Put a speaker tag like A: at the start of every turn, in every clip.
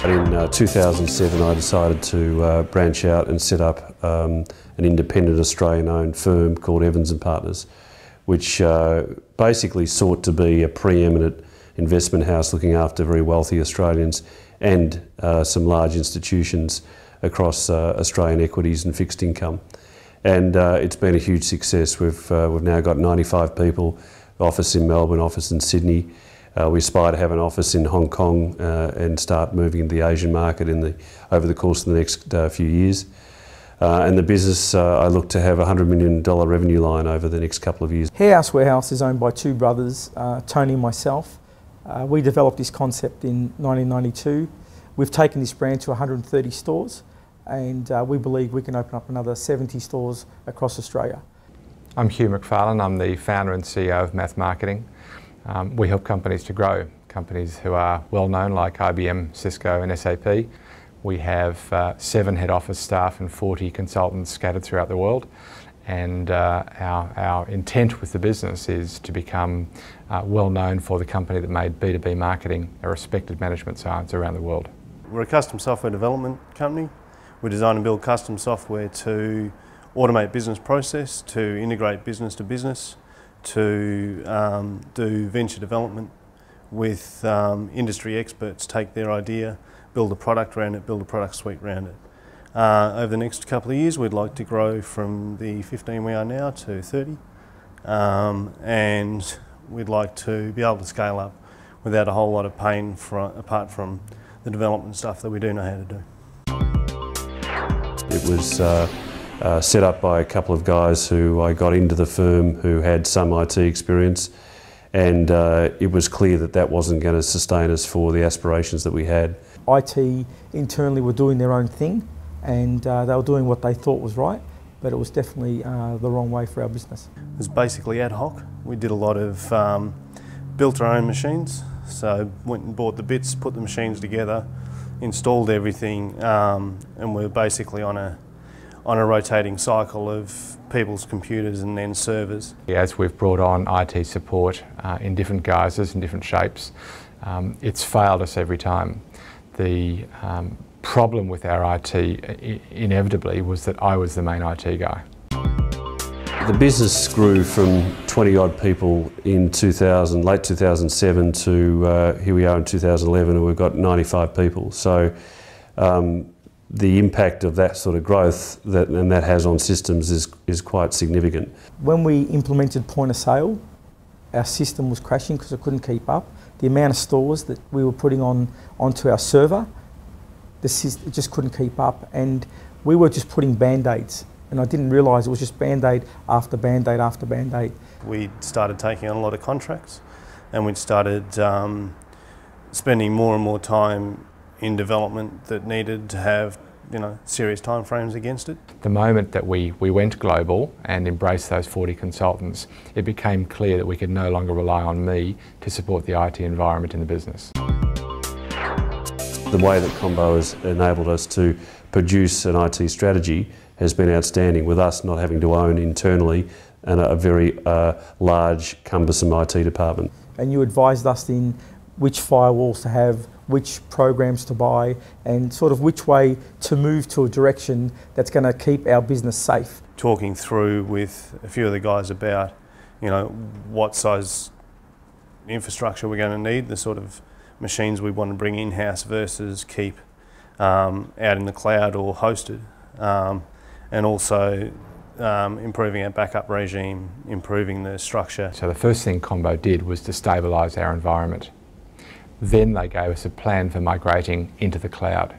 A: In 2007 I decided to branch out and set up an independent Australian-owned firm called Evans & Partners, which basically sought to be a preeminent investment house looking after very wealthy Australians and some large institutions across Australian equities and fixed income. And it's been a huge success. We've now got 95 people, office in Melbourne, office in Sydney. We aspire to have an office in Hong Kong and start moving into the Asian market over the course of the next few years. And the business, I look to have a $100 million revenue line over the next couple of years.
B: Harehouse Warehouse is owned by two brothers, Tony and myself. We developed this concept in 1992. We've taken this brand to 130 stores, and we believe we can open up another 70 stores across Australia.
C: I'm Hugh McFarlane. I'm the founder and CEO of Math Marketing. We help companies to grow, companies who are well known like IBM, Cisco and SAP. We have 7 head office staff and 40 consultants scattered throughout the world. And our intent with the business is to become well known for the company that made B2B marketing a respected management science around the world.
D: We're a custom software development company. We design and build custom software to automate business process, to integrate business to business, to do venture development with industry experts, take their idea, build a product around it, build a product suite around it. Over the next couple of years we'd like to grow from the 15 we are now to 30, and we'd like to be able to scale up without a whole lot of pain apart from the development stuff that we do know how to do.
A: It was set up by a couple of guys who I got into the firm who had some IT experience, and it was clear that that wasn't going to sustain us for the aspirations that we had.
B: IT internally were doing their own thing, and they were doing what they thought was right, but it was definitely the wrong way for our business.
D: It was basically ad hoc. We did a lot of built our own machines, so went and bought the bits, put the machines together, installed everything, and we're basically on a rotating cycle of people's computers and then servers.
C: As we've brought on IT support in different guises and different shapes, it's failed us every time. The problem with our IT inevitably was that I was the main IT guy.
A: The business grew from 20 odd people in late 2007 to here we are in 2011, and we've got 95 people. So the impact of that sort of growth and that has on systems is quite significant.
B: When we implemented point of sale, our system was crashing because it couldn't keep up. The amount of stores that we were putting onto our server, it just couldn't keep up, and we were just putting band-aids, and I didn't realise it was just band-aid after band-aid after band-aid.
D: We started taking on a lot of contracts, and we started spending more and more time in development that needed to have serious time frames against it.
C: The moment that we went global and embraced those 40 consultants, it became clear that we could no longer rely on me to support the IT environment in the business.
A: The way that Combo has enabled us to produce an IT strategy has been outstanding, with us not having to own internally a very large, cumbersome IT department.
B: And you advised us in which firewalls to have, which programs to buy, and sort of which way to move to a direction that's going to keep our business safe.
D: Talking through with a few of the guys about, what size infrastructure we're going to need, the sort of machines we want to bring in-house versus keep out in the cloud or hosted, and also improving our backup regime, improving the structure.
C: So the first thing Combo did was to stabilise our environment. Then they gave us a plan for migrating into the cloud.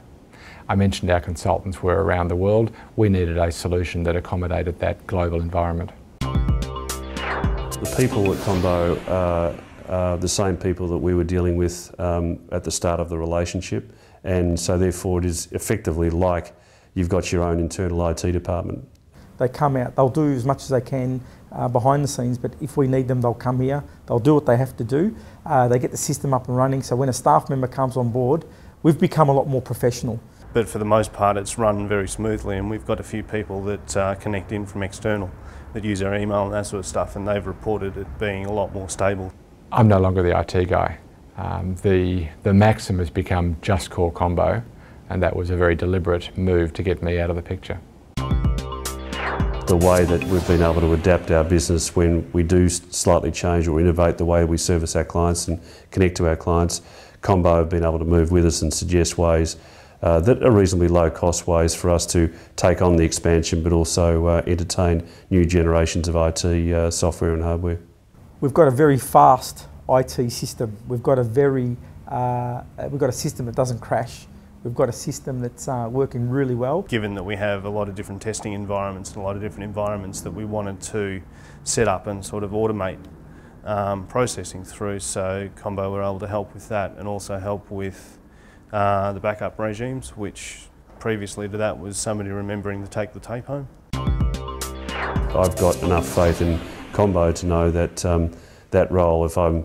C: I mentioned our consultants were around the world. We needed a solution that accommodated that global environment.
A: The people at Combo are the same people that we were dealing with at the start of the relationship, and so therefore it is effectively like you've got your own internal IT department.
B: They come out, they'll do as much as they can behind the scenes, but if we need them, they'll come here, they'll do what they have to do. They get the system up and running, so when a staff member comes on board, we've become a lot more professional.
D: But for the most part, it's run very smoothly, and we've got a few people that connect in from external that use our email and that sort of stuff, and they've reported it being a lot more stable.
C: I'm no longer the IT guy. The maxim has become Just Call Combo, and that was a very deliberate move to get me out of the picture.
A: The way that we've been able to adapt our business when we do slightly change or innovate the way we service our clients and connect to our clients, Combo have been able to move with us and suggest ways that are reasonably low cost ways for us to take on the expansion but also entertain new generations of IT software and hardware.
B: We've got a very fast IT system. We've got a system that doesn't crash. We've got a system that's working really well.
D: Given that we have a lot of different testing environments and a lot of different environments that we wanted to set up and sort of automate processing through, so Combo were able to help with that and also help with the backup regimes, which previously to that was somebody remembering to take the tape home.
A: I've got enough faith in Combo to know that that role, if I'm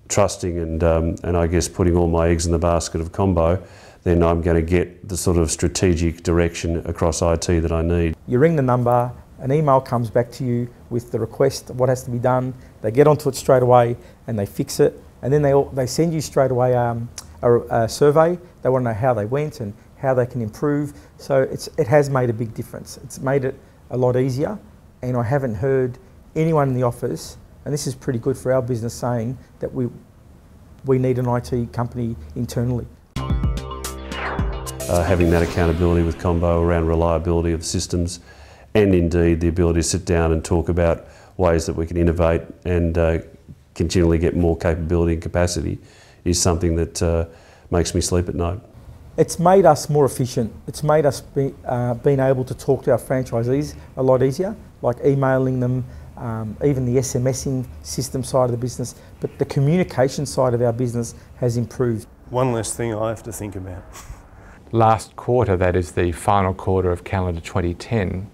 A: trusting and I guess putting all my eggs in the basket of Combo, then I'm going to get the sort of strategic direction across IT that I need.
B: You ring the number, an email comes back to you with the request of what has to be done. They get onto it straight away and they fix it, and then they send you straight away a survey. They want to know how they went and how they can improve. So it has made a big difference. It's made it a lot easier, and I haven't heard anyone in the office, and this is pretty good for our business, saying that we need an IT company internally.
A: Having that accountability with Combo around reliability of systems, and indeed the ability to sit down and talk about ways that we can innovate and continually get more capability and capacity, is something that makes me sleep at night.
B: It's made us more efficient. It's made us being able to talk to our franchisees a lot easier, like emailing them, even the SMSing system side of the business, but the communication side of our business has improved.
D: One less thing I have to think about.
C: Last quarter, that is the final quarter of calendar 2010,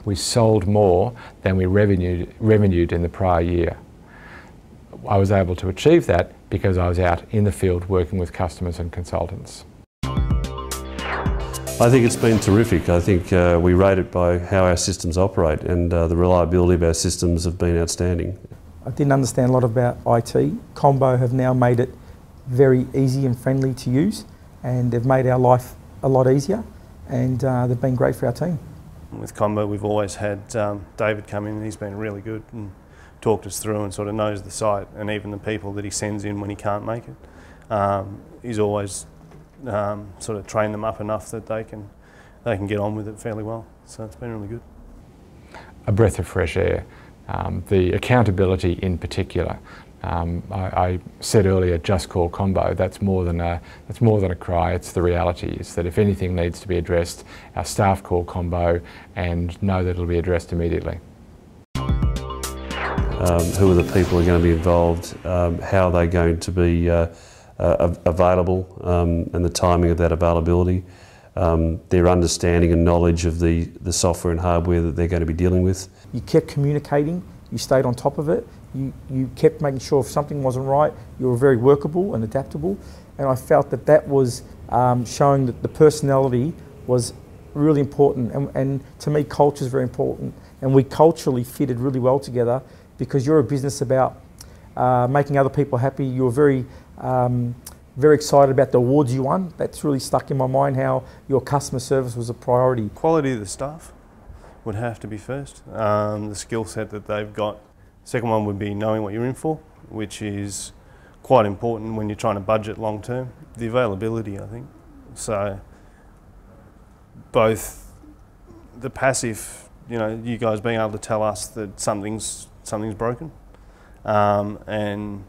C: we sold more than we revenued in the prior year. I was able to achieve that because I was out in the field working with customers and consultants.
A: I think it's been terrific. I think we rate it by how our systems operate, and the reliability of our systems have been outstanding.
B: I didn't understand a lot about IT. Combo have now made it very easy and friendly to use, and they've made our life a lot easier, and they've been great for our team.
D: With Combo, we've always had David come in, and he's been really good and talked us through and sort of knows the site, and even the people that he sends in when he can't make it. He's always sort of trained them up enough that they can get on with it fairly well. So it's been really good.
C: A breath of fresh air. The accountability in particular. I said earlier, Just Call Combo. That's more than a cry. It's the reality. It's that if anything needs to be addressed, our staff call Combo and know that it'll be addressed immediately.
A: Who are the people who are going to be involved? How are they going to be available, and the timing of that availability, their understanding and knowledge of the software and hardware that they're going to be dealing with.
B: You kept communicating, you stayed on top of it, you kept making sure if something wasn't right, you were very workable and adaptable, and I felt that was showing that the personality was really important, and to me culture is very important, and we culturally fitted really well together because you're a business about making other people happy. You're very excited about the awards you won. That's really stuck in my mind, how your customer service was a priority.
D: Quality of the staff would have to be first. The skill set that they've got. Second one would be knowing what you're in for, which is quite important when you're trying to budget long term. The availability, I think. So both the passive, you guys being able to tell us that something's broken, and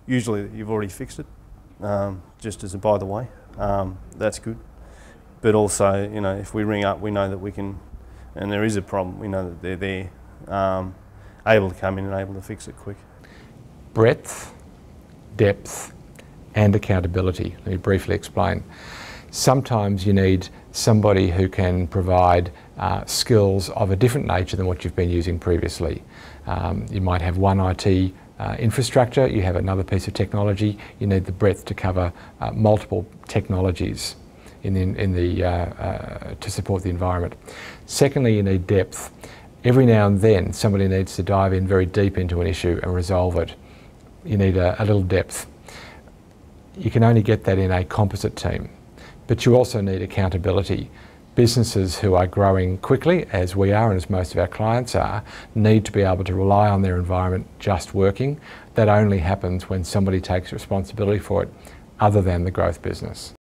D: usually you've already fixed it, just as a by the way. That's good. But also, if we ring up, we know that we can, and there is a problem, we know that they're there, able to come in and able to fix it quick.
C: Breadth, depth, and accountability. Let me briefly explain. Sometimes you need somebody who can provide skills of a different nature than what you've been using previously. You might have one IT infrastructure, you have another piece of technology, you need the breadth to cover multiple technologies to support the environment. Secondly, you need depth. Every now and then somebody needs to dive in very deep into an issue and resolve it. You need a little depth. you can only get that in a composite team. But you also need accountability. Businesses who are growing quickly, as we are and as most of our clients are, need to be able to rely on their environment just working. That only happens when somebody takes responsibility for it, other than the growth business.